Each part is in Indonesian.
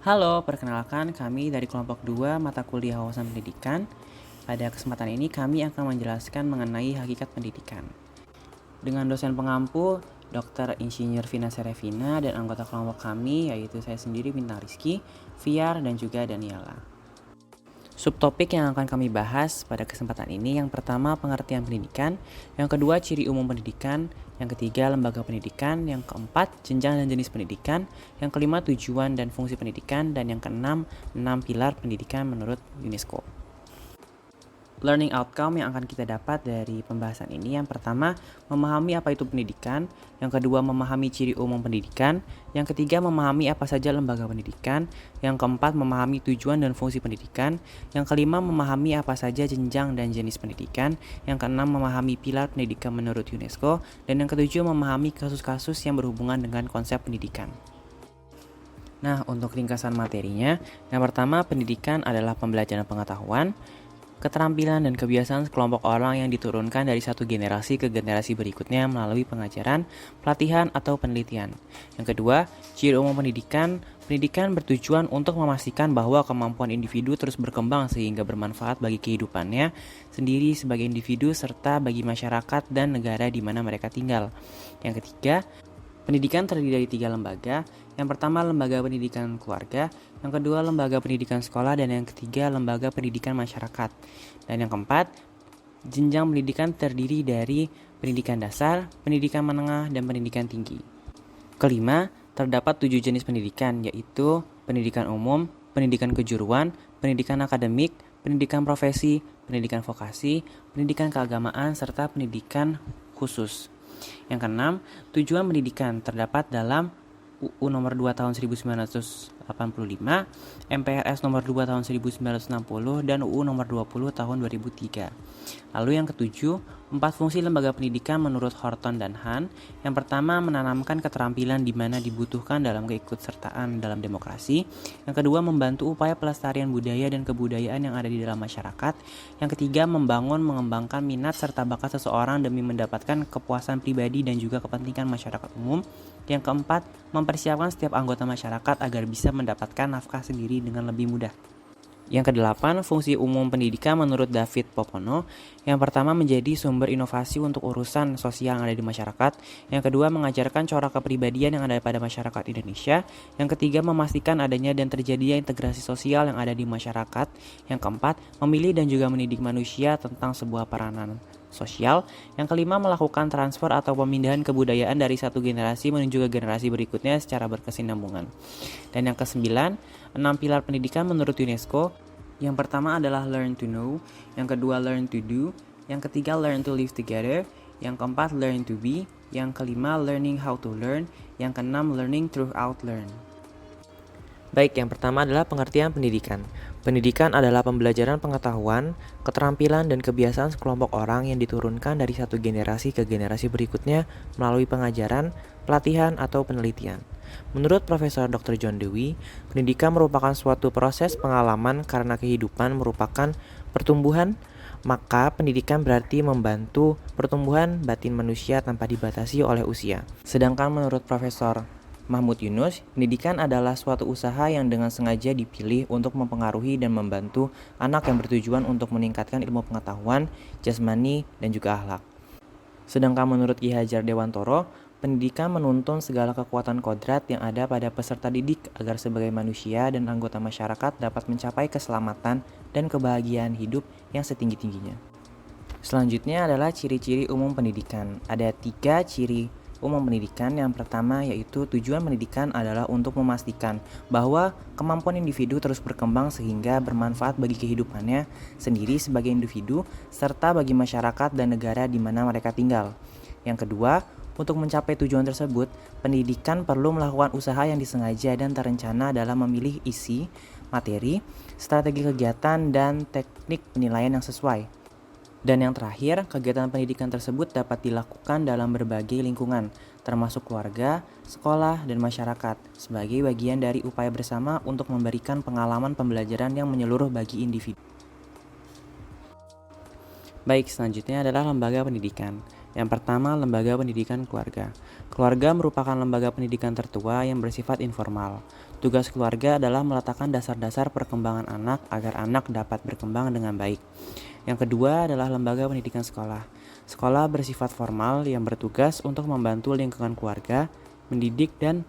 Halo, perkenalkan kami dari kelompok 2 mata kuliah wawasan pendidikan. Pada kesempatan ini kami akan menjelaskan mengenai hakikat pendidikan. Dengan dosen pengampu, Dr. Insinyur Vina Serevina dan anggota kelompok kami yaitu saya sendiri Bintang Rizky, Fiar, dan juga Daniela. Subtopik yang akan kami bahas pada kesempatan ini yang pertama pengertian pendidikan, yang kedua ciri umum pendidikan, yang ketiga lembaga pendidikan, yang keempat jenjang dan jenis pendidikan, yang kelima tujuan dan fungsi pendidikan, dan yang keenam 6 pilar pendidikan menurut UNESCO. Learning outcome yang akan kita dapat dari pembahasan ini yang pertama memahami apa itu pendidikan, yang kedua memahami ciri umum pendidikan, yang ketiga memahami apa saja lembaga pendidikan, yang keempat memahami tujuan dan fungsi pendidikan, yang kelima memahami apa saja jenjang dan jenis pendidikan, yang keenam memahami pilar pendidikan menurut UNESCO, dan yang ketujuh memahami kasus-kasus yang berhubungan dengan konsep pendidikan. Nah, untuk ringkasan materinya, yang pertama pendidikan adalah pembelajaran pengetahuan, keterampilan dan kebiasaan sekelompok orang yang diturunkan dari satu generasi ke generasi berikutnya melalui pengajaran, pelatihan, atau penelitian. Yang kedua, ciri umum pendidikan. Pendidikan bertujuan untuk memastikan bahwa kemampuan individu terus berkembang sehingga bermanfaat bagi kehidupannya sendiri sebagai individu serta bagi masyarakat dan negara di mana mereka tinggal. Yang ketiga, pendidikan terdiri dari 3 lembaga. Yang pertama lembaga pendidikan keluarga, yang kedua lembaga pendidikan sekolah, dan yang ketiga lembaga pendidikan masyarakat. Dan yang keempat, jenjang pendidikan terdiri dari pendidikan dasar, pendidikan menengah, dan pendidikan tinggi. Kelima, terdapat 7 jenis pendidikan, yaitu pendidikan umum, pendidikan kejuruan, pendidikan akademik, pendidikan profesi, pendidikan vokasi, pendidikan keagamaan, serta pendidikan khusus. Yang keenam, tujuan pendidikan terdapat dalam UU nomor 2 tahun 1985, MPRS nomor 2 tahun 1960, dan UU nomor 20 tahun 2003. Lalu yang ketujuh, 4 fungsi lembaga pendidikan menurut Horton dan Hahn. Yang pertama, menanamkan keterampilan di mana dibutuhkan dalam keikutsertaan dalam demokrasi. Yang kedua, membantu upaya pelestarian budaya dan kebudayaan yang ada di dalam masyarakat. Yang ketiga, membangun, mengembangkan minat serta bakat seseorang demi mendapatkan kepuasan pribadi dan juga kepentingan masyarakat umum. Yang keempat, mempersiapkan setiap anggota masyarakat agar bisa mendapatkan nafkah sendiri dengan lebih mudah. Yang kedelapan, fungsi umum pendidikan menurut David Popono. Yang pertama, menjadi sumber inovasi untuk urusan sosial yang ada di masyarakat. Yang kedua, mengajarkan corak kepribadian yang ada pada masyarakat Indonesia. Yang ketiga, memastikan adanya dan terjadinya integrasi sosial yang ada di masyarakat. Yang keempat, memilih dan juga mendidik manusia tentang sebuah peranan sosial. Yang kelima, melakukan transfer atau pemindahan kebudayaan dari satu generasi menuju ke generasi berikutnya secara berkesinambungan. Dan yang kesembilan, 6 pilar pendidikan menurut UNESCO. Yang pertama adalah learn to know, yang kedua learn to do, yang ketiga learn to live together, yang keempat learn to be, yang kelima learning how to learn, yang keenam learning throughout learn. Baik, yang pertama adalah pengertian pendidikan. Pendidikan adalah pembelajaran pengetahuan, keterampilan, dan kebiasaan sekelompok orang yang diturunkan dari satu generasi ke generasi berikutnya melalui pengajaran, pelatihan, atau penelitian. Menurut Profesor Dr. John Dewey, pendidikan merupakan suatu proses pengalaman karena kehidupan merupakan pertumbuhan, maka pendidikan berarti membantu pertumbuhan batin manusia tanpa dibatasi oleh usia. Sedangkan menurut Profesor Mahmud Yunus, pendidikan adalah suatu usaha yang dengan sengaja dipilih untuk mempengaruhi dan membantu anak yang bertujuan untuk meningkatkan ilmu pengetahuan, jasmani, dan juga akhlak. Sedangkan menurut Ki Hajar Dewantoro, pendidikan menuntun segala kekuatan kodrat yang ada pada peserta didik agar sebagai manusia dan anggota masyarakat dapat mencapai keselamatan dan kebahagiaan hidup yang setinggi-tingginya. Selanjutnya adalah ciri-ciri umum pendidikan. Ada 3 ciri umum pendidikan. Yang pertama yaitu tujuan pendidikan adalah untuk memastikan bahwa kemampuan individu terus berkembang sehingga bermanfaat bagi kehidupannya sendiri sebagai individu serta bagi masyarakat dan negara di mana mereka tinggal. Yang kedua, untuk mencapai tujuan tersebut, pendidikan perlu melakukan usaha yang disengaja dan terencana dalam memilih isi, materi, strategi kegiatan, dan teknik penilaian yang sesuai. Dan yang terakhir, kegiatan pendidikan tersebut dapat dilakukan dalam berbagai lingkungan, termasuk keluarga, sekolah, dan masyarakat, sebagai bagian dari upaya bersama untuk memberikan pengalaman pembelajaran yang menyeluruh bagi individu. Baik, selanjutnya adalah lembaga pendidikan. Yang pertama, lembaga pendidikan keluarga. Keluarga merupakan lembaga pendidikan tertua yang bersifat informal. Tugas keluarga adalah meletakkan dasar-dasar perkembangan anak agar anak dapat berkembang dengan baik. Yang kedua adalah lembaga pendidikan sekolah. Sekolah bersifat formal yang bertugas untuk membantu lingkungan keluarga, mendidik dan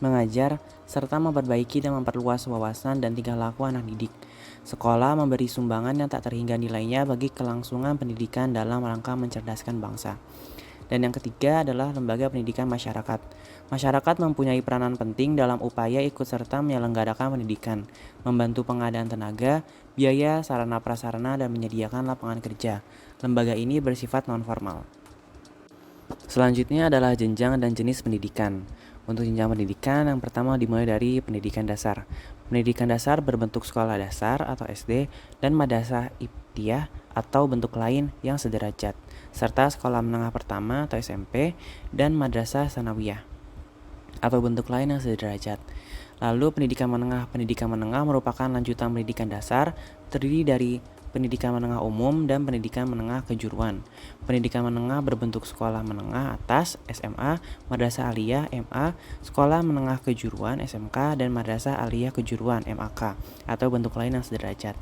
mengajar, serta memperbaiki dan memperluas wawasan dan tingkah laku anak didik. Sekolah memberi sumbangan yang tak terhingga nilainya bagi kelangsungan pendidikan dalam rangka mencerdaskan bangsa. Dan yang ketiga adalah lembaga pendidikan masyarakat. Masyarakat mempunyai peranan penting dalam upaya ikut serta menyelenggarakan pendidikan, membantu pengadaan tenaga, biaya, sarana prasarana, dan menyediakan lapangan kerja. Lembaga ini bersifat non-formal. Selanjutnya adalah jenjang dan jenis pendidikan. Untuk jenjang pendidikan, yang pertama dimulai dari pendidikan dasar. Pendidikan dasar berbentuk sekolah dasar atau SD dan madrasah ibtidaiyah atau bentuk lain yang sederajat, serta sekolah menengah pertama atau SMP dan madrasah tsanawiyah atau bentuk lain yang sederajat. Lalu pendidikan menengah merupakan lanjutan pendidikan dasar, terdiri dari pendidikan menengah umum dan pendidikan menengah kejuruan. Pendidikan menengah berbentuk sekolah menengah atas SMA, madrasah aliyah MA, sekolah menengah kejuruan SMK, dan madrasah aliyah kejuruan MAK atau bentuk lain yang sederajat.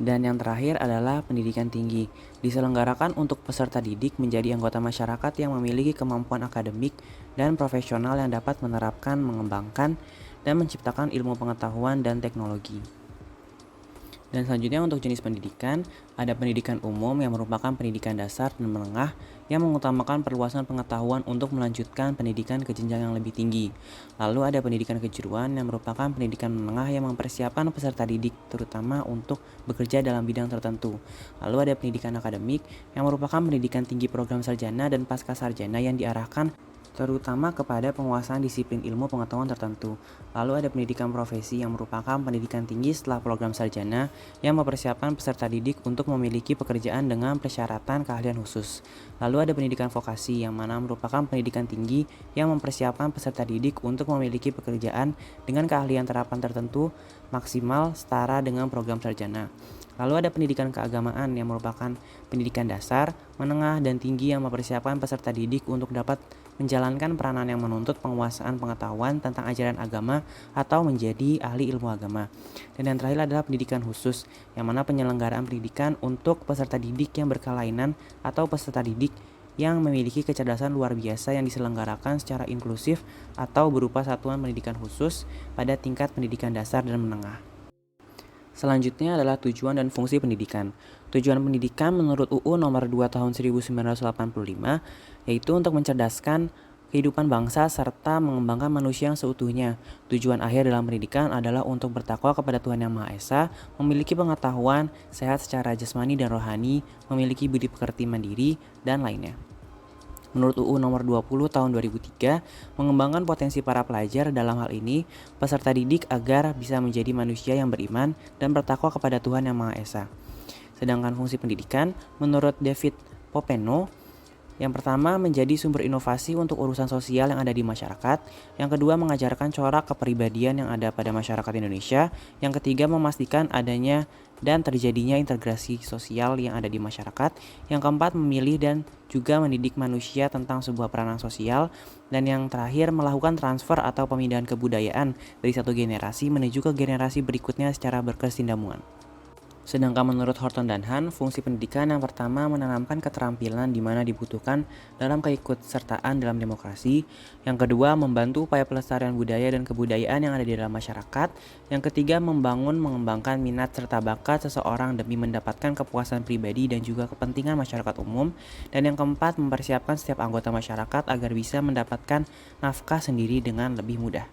Dan yang terakhir adalah pendidikan tinggi. Diselenggarakan untuk peserta didik menjadi anggota masyarakat yang memiliki kemampuan akademik dan profesional yang dapat menerapkan, mengembangkan, dan menciptakan ilmu pengetahuan dan teknologi. Dan selanjutnya untuk jenis pendidikan, ada pendidikan umum yang merupakan pendidikan dasar dan menengah yang mengutamakan perluasan pengetahuan untuk melanjutkan pendidikan ke jenjang yang lebih tinggi. Lalu ada pendidikan kejuruan yang merupakan pendidikan menengah yang mempersiapkan peserta didik terutama untuk bekerja dalam bidang tertentu. Lalu ada pendidikan akademik yang merupakan pendidikan tinggi program sarjana dan pasca sarjana yang diarahkan terutama kepada penguasaan disiplin ilmu pengetahuan tertentu. Lalu ada pendidikan profesi yang merupakan pendidikan tinggi setelah program sarjana yang mempersiapkan peserta didik untuk memiliki pekerjaan dengan persyaratan keahlian khusus. Lalu ada pendidikan vokasi yang mana merupakan pendidikan tinggi yang mempersiapkan peserta didik untuk memiliki pekerjaan dengan keahlian terapan tertentu maksimal setara dengan program sarjana. Lalu ada pendidikan keagamaan yang merupakan pendidikan dasar, menengah, dan tinggi yang mempersiapkan peserta didik untuk dapat menjalankan peranan yang menuntut penguasaan pengetahuan tentang ajaran agama atau menjadi ahli ilmu agama. Dan yang terakhir adalah pendidikan khusus, yang mana penyelenggaraan pendidikan untuk peserta didik yang berkelainan atau peserta didik yang memiliki kecerdasan luar biasa yang diselenggarakan secara inklusif atau berupa satuan pendidikan khusus pada tingkat pendidikan dasar dan menengah. Selanjutnya adalah tujuan dan fungsi pendidikan. Tujuan pendidikan menurut UU nomor 2 tahun 1985 yaitu untuk mencerdaskan kehidupan bangsa serta mengembangkan manusia yang seutuhnya. Tujuan akhir dalam pendidikan adalah untuk bertakwa kepada Tuhan Yang Maha Esa, memiliki pengetahuan, sehat secara jasmani dan rohani, memiliki budi pekerti mandiri, dan lainnya. Menurut UU nomor 20 tahun 2003, mengembangkan potensi para pelajar dalam hal ini peserta didik agar bisa menjadi manusia yang beriman dan bertakwa kepada Tuhan Yang Maha Esa. Sedangkan fungsi pendidikan menurut David Popenoe, yang pertama menjadi sumber inovasi untuk urusan sosial yang ada di masyarakat, yang kedua mengajarkan corak kepribadian yang ada pada masyarakat Indonesia, yang ketiga memastikan adanya dan terjadinya integrasi sosial yang ada di masyarakat, yang keempat memilih dan juga mendidik manusia tentang sebuah peranan sosial, dan yang terakhir melakukan transfer atau pemindahan kebudayaan dari satu generasi menuju ke generasi berikutnya secara berkesinambungan. Sedangkan menurut Horton dan Han, fungsi pendidikan yang pertama menanamkan keterampilan di mana dibutuhkan dalam keikutsertaan dalam demokrasi. Yang kedua, membantu upaya pelestarian budaya dan kebudayaan yang ada di dalam masyarakat. Yang ketiga, mengembangkan minat serta bakat seseorang demi mendapatkan kepuasan pribadi dan juga kepentingan masyarakat umum. Dan yang keempat, mempersiapkan setiap anggota masyarakat agar bisa mendapatkan nafkah sendiri dengan lebih mudah.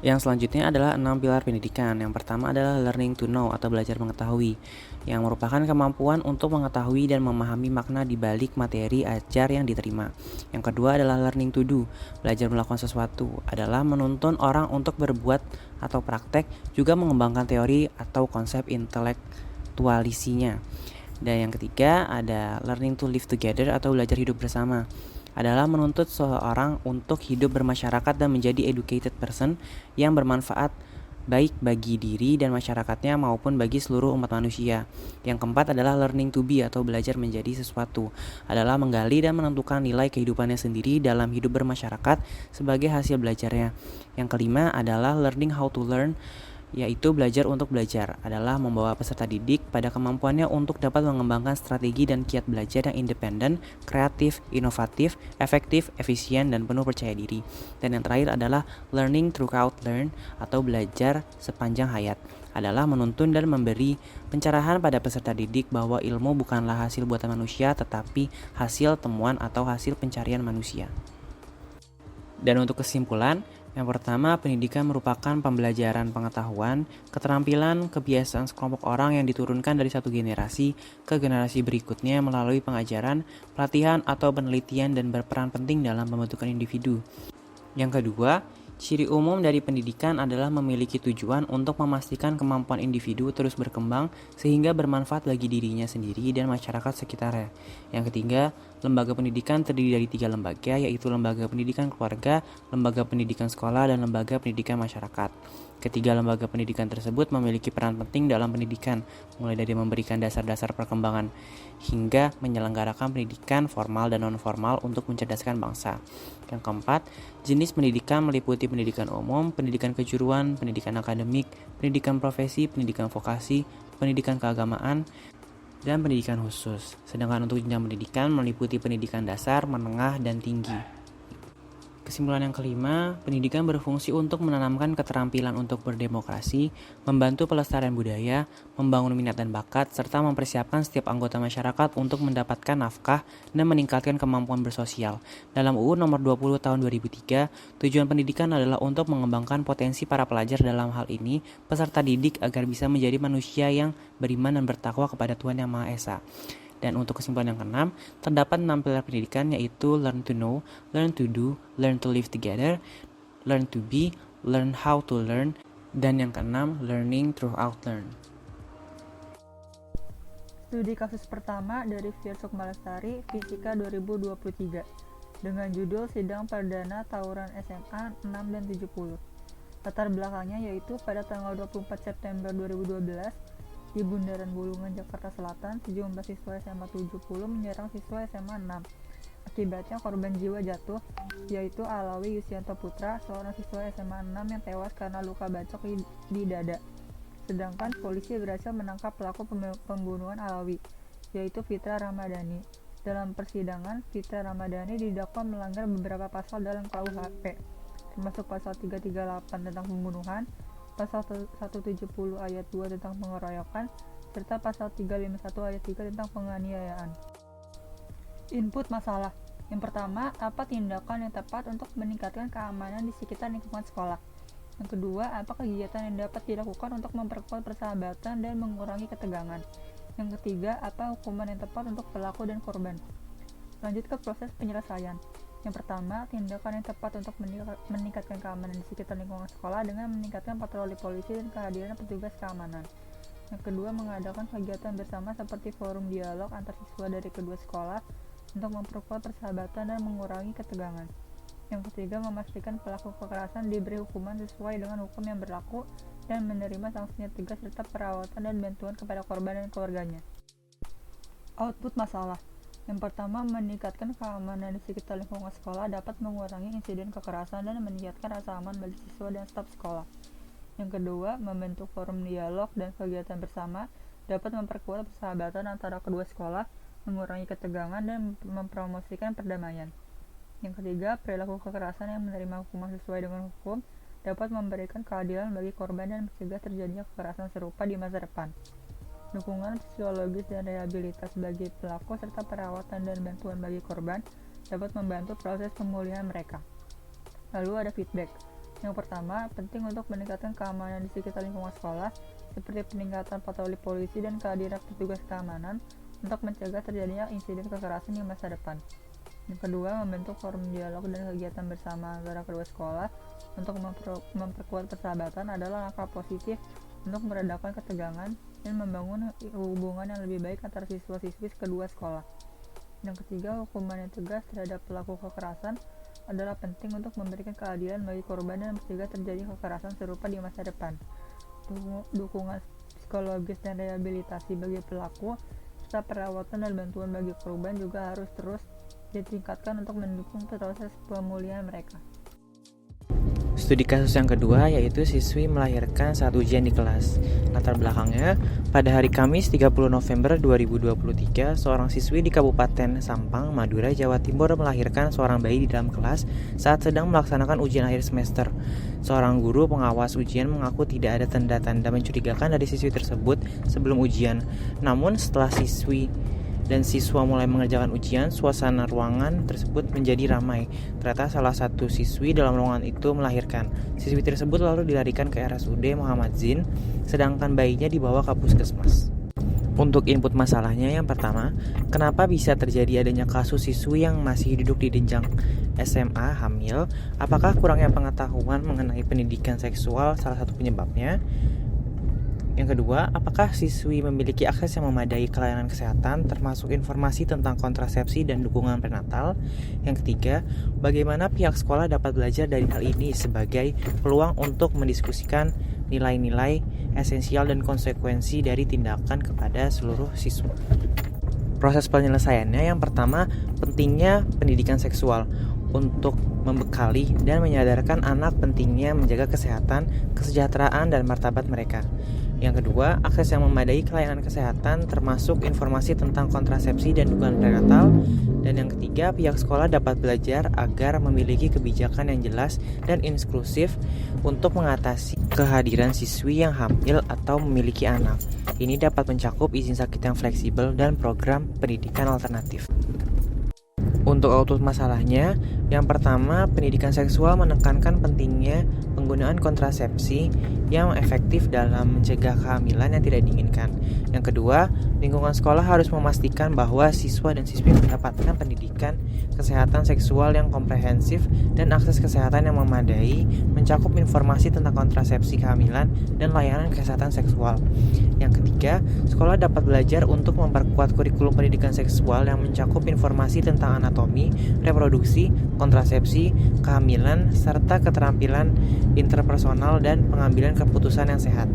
Yang selanjutnya adalah 6 pilar pendidikan. Yang pertama adalah learning to know atau belajar mengetahui, yang merupakan kemampuan untuk mengetahui dan memahami makna di balik materi ajar yang diterima. Yang kedua adalah learning to do, belajar melakukan sesuatu, adalah menuntun orang untuk berbuat atau praktek, juga mengembangkan teori atau konsep intelektualisinya. Dan yang ketiga ada learning to live together atau belajar hidup bersama, adalah menuntut seseorang untuk hidup bermasyarakat dan menjadi educated person yang bermanfaat baik bagi diri dan masyarakatnya maupun bagi seluruh umat manusia. Yang keempat adalah learning to be atau belajar menjadi sesuatu, adalah menggali dan menentukan nilai kehidupannya sendiri dalam hidup bermasyarakat sebagai hasil belajarnya. Yang kelima adalah learning how to learn, yaitu belajar untuk belajar, adalah membawa peserta didik pada kemampuannya untuk dapat mengembangkan strategi dan kiat belajar yang independen, kreatif, inovatif, efektif, efisien, dan penuh percaya diri. Dan yang terakhir adalah learning throughout learn atau belajar sepanjang hayat, adalah menuntun dan memberi pencerahan pada peserta didik bahwa ilmu bukanlah hasil buatan manusia tetapi hasil temuan atau hasil pencarian manusia. Dan untuk kesimpulan, yang pertama, pendidikan merupakan pembelajaran pengetahuan, keterampilan, kebiasaan sekelompok orang yang diturunkan dari satu generasi ke generasi berikutnya melalui pengajaran, pelatihan, atau penelitian dan berperan penting dalam pembentukan individu. Yang kedua, ciri umum dari pendidikan adalah memiliki tujuan untuk memastikan kemampuan individu terus berkembang sehingga bermanfaat bagi dirinya sendiri dan masyarakat sekitarnya. Yang ketiga, lembaga pendidikan terdiri dari 3 lembaga, yaitu lembaga pendidikan keluarga, lembaga pendidikan sekolah, dan lembaga pendidikan masyarakat. Ketiga lembaga pendidikan tersebut memiliki peran penting dalam pendidikan, mulai dari memberikan dasar-dasar perkembangan hingga menyelenggarakan pendidikan formal dan non-formal untuk mencerdaskan bangsa. Yang keempat, jenis pendidikan meliputi pendidikan umum, pendidikan kejuruan, pendidikan akademik, pendidikan profesi, pendidikan vokasi, pendidikan keagamaan, dan pendidikan khusus. Sedangkan untuk jenjang pendidikan meliputi pendidikan dasar, menengah, dan tinggi. Kesimpulan yang kelima, pendidikan berfungsi untuk menanamkan keterampilan untuk berdemokrasi, membantu pelestarian budaya, membangun minat dan bakat, serta mempersiapkan setiap anggota masyarakat untuk mendapatkan nafkah dan meningkatkan kemampuan bersosial. Dalam UU Nomor 20 Tahun 2003, tujuan pendidikan adalah untuk mengembangkan potensi para pelajar dalam hal ini, peserta didik agar bisa menjadi manusia yang beriman dan bertakwa kepada Tuhan Yang Maha Esa. Dan untuk kesimpulan yang keenam, terdapat 6 pilar pendidikan, yaitu learn to know, learn to do, learn to live together, learn to be, learn how to learn, dan yang keenam, learning throughout learn. Studi kasus pertama dari Fir Sukmalestari, Fisika 2023, dengan judul Sidang Perdana Tawuran SMA 6 dan 70. Latar belakangnya yaitu pada tanggal 24 September 2012, di Bundaran Bulungan, Jakarta Selatan, sejumlah siswa SMA 70 menyerang siswa SMA 6. Akibatnya korban jiwa jatuh, yaitu Alawi Yusianto Putra, seorang siswa SMA 6 yang tewas karena luka bacok di dada. Sedangkan polisi berhasil menangkap pelaku pembunuhan Alawi, yaitu Fitra Ramadhani. Dalam persidangan, Fitra Ramadhani didakwa melanggar beberapa pasal dalam KUHP, termasuk pasal 338 tentang pembunuhan, pasal 170 ayat 2 tentang pengeroyokan, serta pasal 351 ayat 3 tentang penganiayaan. Input masalah. Yang pertama, apa tindakan yang tepat untuk meningkatkan keamanan di sekitar lingkungan sekolah? Yang kedua, apa kegiatan yang dapat dilakukan untuk memperkuat persahabatan dan mengurangi ketegangan? Yang ketiga, apa hukuman yang tepat untuk pelaku dan korban? Lanjut ke proses penyelesaian. Yang pertama, tindakan yang tepat untuk meningkatkan keamanan di sekitar lingkungan sekolah dengan meningkatkan patroli polisi dan kehadiran petugas keamanan. Yang kedua, mengadakan kegiatan bersama seperti forum dialog antar siswa dari kedua sekolah untuk memperkuat persahabatan dan mengurangi ketegangan. Yang ketiga, memastikan pelaku kekerasan diberi hukuman sesuai dengan hukum yang berlaku dan menerima sanksinya tegas serta perawatan dan bantuan kepada korban dan keluarganya. Output masalah. Yang pertama, meningkatkan keamanan di sekitar lingkungan sekolah dapat mengurangi insiden kekerasan dan meningkatkan rasa aman bagi siswa dan staf sekolah. Yang kedua, membentuk forum dialog dan kegiatan bersama dapat memperkuat persahabatan antara kedua sekolah, mengurangi ketegangan, dan mempromosikan perdamaian. Yang ketiga, perilaku kekerasan yang menerima hukuman sesuai dengan hukum dapat memberikan keadilan bagi korban dan mencegah terjadinya kekerasan serupa di masa depan. Dukungan psikologis dan rehabilitas bagi pelaku serta perawatan dan bantuan bagi korban dapat membantu proses pemulihan mereka. Lalu ada feedback. Yang pertama, penting untuk meningkatkan keamanan di sekitar lingkungan sekolah, seperti peningkatan patroli polisi dan kehadiran petugas keamanan untuk mencegah terjadinya insiden kekerasan di masa depan. Yang kedua, membentuk forum dialog dan kegiatan bersama antara kedua sekolah untuk memperkuat persahabatan adalah langkah positif untuk meredakan ketegangan dan membangun hubungan yang lebih baik antara siswa-siswi kedua sekolah. Yang ketiga, hukuman yang tegas terhadap pelaku kekerasan adalah penting untuk memberikan keadilan bagi korban dan mencegah terjadi kekerasan serupa di masa depan. Dukungan psikologis dan rehabilitasi bagi pelaku, serta perawatan dan bantuan bagi korban juga harus terus ditingkatkan untuk mendukung proses pemulihan mereka. Studi kasus yang kedua yaitu siswi melahirkan saat ujian di kelas. Latar belakangnya, pada hari Kamis 30 November 2023, seorang siswi di Kabupaten Sampang, Madura, Jawa Timur melahirkan seorang bayi di dalam kelas saat sedang melaksanakan ujian akhir semester. Seorang guru pengawas ujian mengaku tidak ada tanda-tanda mencurigakan dari siswi tersebut sebelum ujian. Namun setelah siswi dan siswa mulai mengerjakan ujian, suasana ruangan tersebut menjadi ramai. Ternyata salah satu siswi dalam ruangan itu melahirkan. Siswi tersebut lalu dilarikan ke RSUD Muhammad Zin, sedangkan bayinya dibawa ke puskesmas. Untuk input masalahnya, yang pertama, kenapa bisa terjadi adanya kasus siswi yang masih duduk di jenjang SMA hamil? Apakah kurangnya pengetahuan mengenai pendidikan seksual salah satu penyebabnya? Yang kedua, apakah siswi memiliki akses yang memadai ke layanan kesehatan, termasuk informasi tentang kontrasepsi dan dukungan prenatal? Yang ketiga, bagaimana pihak sekolah dapat belajar dari hal ini sebagai peluang untuk mendiskusikan nilai-nilai esensial dan konsekuensi dari tindakan kepada seluruh siswa? Proses penyelesaiannya, yang pertama, pentingnya pendidikan seksual untuk membekali dan menyadarkan anak pentingnya menjaga kesehatan, kesejahteraan, dan martabat mereka. Yang kedua, akses yang memadai ke layanan kesehatan termasuk informasi tentang kontrasepsi dan dukungan prenatal. Dan yang ketiga, pihak sekolah dapat belajar agar memiliki kebijakan yang jelas dan inklusif untuk mengatasi kehadiran siswi yang hamil atau memiliki anak. Ini dapat mencakup izin sakit yang fleksibel dan program pendidikan alternatif. Untuk output masalahnya, yang pertama, pendidikan seksual menekankan pentingnya penggunaan kontrasepsi yang efektif dalam mencegah kehamilan yang tidak diinginkan. Yang kedua, lingkungan sekolah harus memastikan bahwa siswa dan siswi mendapatkan pendidikan kesehatan seksual yang komprehensif dan akses kesehatan yang memadai, mencakup informasi tentang kontrasepsi kehamilan dan layanan kesehatan seksual. Yang ketiga, sekolah dapat belajar untuk memperkuat kurikulum pendidikan seksual yang mencakup informasi tentang anatomi, reproduksi, kontrasepsi, kehamilan, serta keterampilan interpersonal dan pengambilan keputusan yang sehat.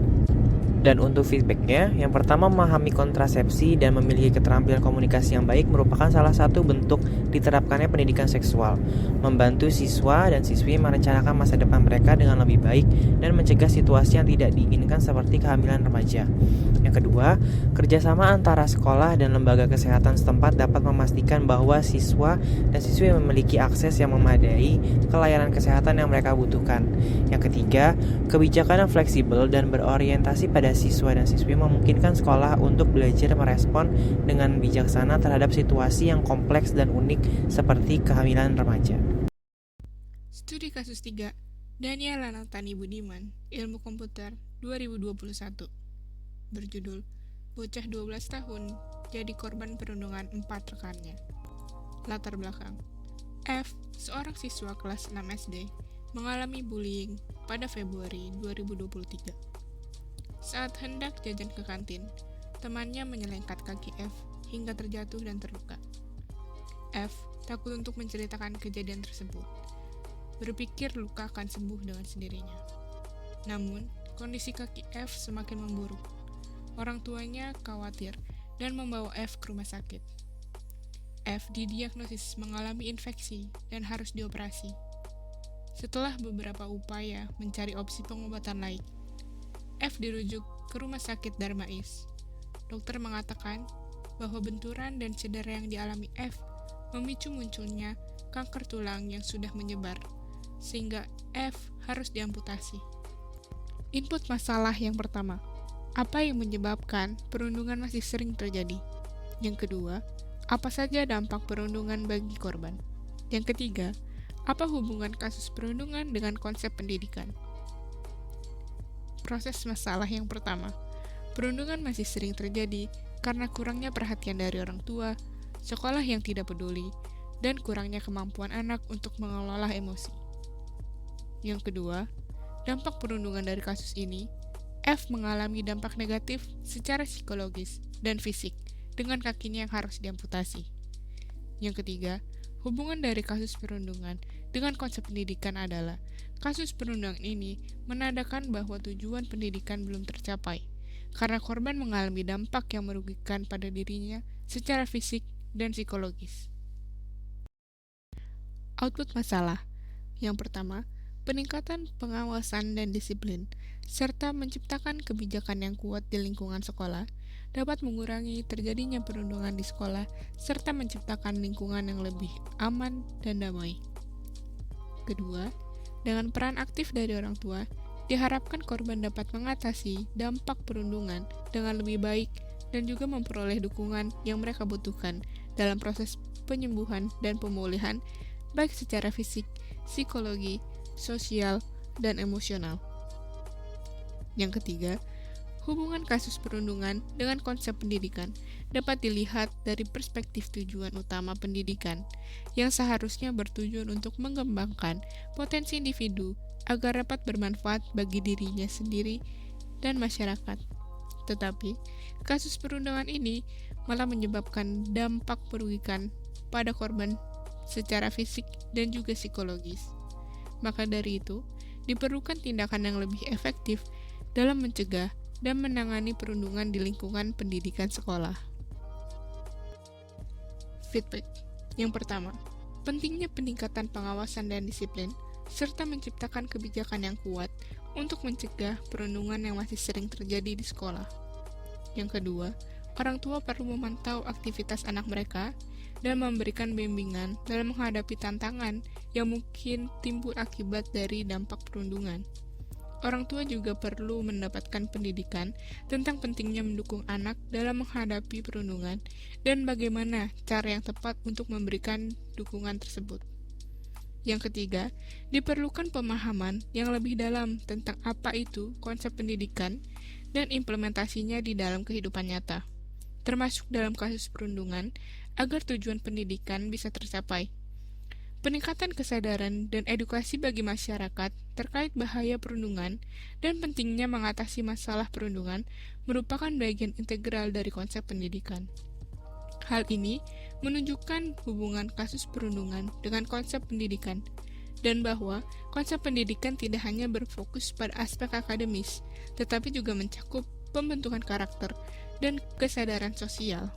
Dan untuk feedbacknya, yang pertama, memahami kontrasepsi dan memiliki keterampilan komunikasi yang baik merupakan salah satu bentuk diterapkannya pendidikan seksual, membantu siswa dan siswi merencanakan masa depan mereka dengan lebih baik dan mencegah situasi yang tidak diinginkan seperti kehamilan remaja. Yang kedua, kerjasama antara sekolah dan lembaga kesehatan setempat dapat memastikan bahwa siswa dan siswi memiliki akses yang memadai ke layanan kesehatan yang mereka butuhkan. Yang ketiga, kebijakan yang fleksibel dan berorientasi pada siswa dan siswi memungkinkan sekolah untuk belajar merespon dengan bijaksana terhadap situasi yang kompleks dan unik seperti kehamilan remaja. Studi kasus 3, Daniel Lanatani Budiman, Ilmu Komputer 2021. Berjudul, Bocah 12 tahun jadi korban perundungan 4 rekannya. Latar belakang, F, seorang siswa kelas 6 SD, mengalami bullying pada Februari 2023. Saat hendak jajan ke kantin, temannya menyelengkat kaki F hingga terjatuh dan terluka. F takut untuk menceritakan kejadian tersebut, berpikir luka akan sembuh dengan sendirinya. Namun, kondisi kaki F semakin memburuk. Orang tuanya khawatir dan membawa F ke rumah sakit. F didiagnosis mengalami infeksi dan harus dioperasi. Setelah beberapa upaya mencari opsi pengobatan lain, F dirujuk ke rumah sakit Darmais. Dokter mengatakan bahwa benturan dan cedera yang dialami F memicu munculnya kanker tulang yang sudah menyebar, sehingga F harus diamputasi. Input masalah yang pertama, apa yang menyebabkan perundungan masih sering terjadi? Yang kedua, apa saja dampak perundungan bagi korban? Yang ketiga, apa hubungan kasus perundungan dengan konsep pendidikan? Proses masalah yang pertama, perundungan masih sering terjadi karena kurangnya perhatian dari orang tua, sekolah yang tidak peduli, dan kurangnya kemampuan anak untuk mengelola emosi. Yang kedua, dampak perundungan dari kasus ini, F mengalami dampak negatif secara psikologis dan fisik dengan kakinya yang harus diamputasi. Yang ketiga, hubungan dari kasus perundungan dengan konsep pendidikan adalah kasus perundangan ini menandakan bahwa tujuan pendidikan belum tercapai karena korban mengalami dampak yang merugikan pada dirinya secara fisik dan psikologis. Output masalah. Yang pertama, peningkatan pengawasan dan disiplin, serta menciptakan kebijakan yang kuat di lingkungan sekolah, dapat mengurangi terjadinya perundungan di sekolah, serta menciptakan lingkungan yang lebih aman dan damai. Kedua, dengan peran aktif dari orang tua, diharapkan korban dapat mengatasi dampak perundungan dengan lebih baik dan juga memperoleh dukungan yang mereka butuhkan dalam proses penyembuhan dan pemulihan, baik secara fisik, psikologi, sosial, dan emosional. Yang ketiga, hubungan kasus perundungan dengan konsep pendidikan dapat dilihat dari perspektif tujuan utama pendidikan, yang seharusnya bertujuan untuk mengembangkan potensi individu agar dapat bermanfaat bagi dirinya sendiri dan masyarakat. Tetapi, kasus perundungan ini malah menyebabkan dampak merugikan pada korban secara fisik dan juga psikologis. Maka dari itu, diperlukan tindakan yang lebih efektif dalam mencegah dan menangani perundungan di lingkungan pendidikan sekolah. Feedback. Yang pertama, pentingnya peningkatan pengawasan dan disiplin, serta menciptakan kebijakan yang kuat untuk mencegah perundungan yang masih sering terjadi di sekolah. Yang kedua, orang tua perlu memantau aktivitas anak mereka dan memberikan bimbingan dalam menghadapi tantangan yang mungkin timbul akibat dari dampak perundungan. Orang tua juga perlu mendapatkan pendidikan tentang pentingnya mendukung anak dalam menghadapi perundungan dan bagaimana cara yang tepat untuk memberikan dukungan tersebut. Yang ketiga, diperlukan pemahaman yang lebih dalam tentang apa itu konsep pendidikan dan implementasinya di dalam kehidupan nyata, termasuk dalam kasus perundungan, agar tujuan pendidikan bisa tercapai. Peningkatan kesadaran dan edukasi bagi masyarakat terkait bahaya perundungan dan pentingnya mengatasi masalah perundungan merupakan bagian integral dari konsep pendidikan. Hal ini menunjukkan hubungan kasus perundungan dengan konsep pendidikan, dan bahwa konsep pendidikan tidak hanya berfokus pada aspek akademis, tetapi juga mencakup pembentukan karakter dan kesadaran sosial.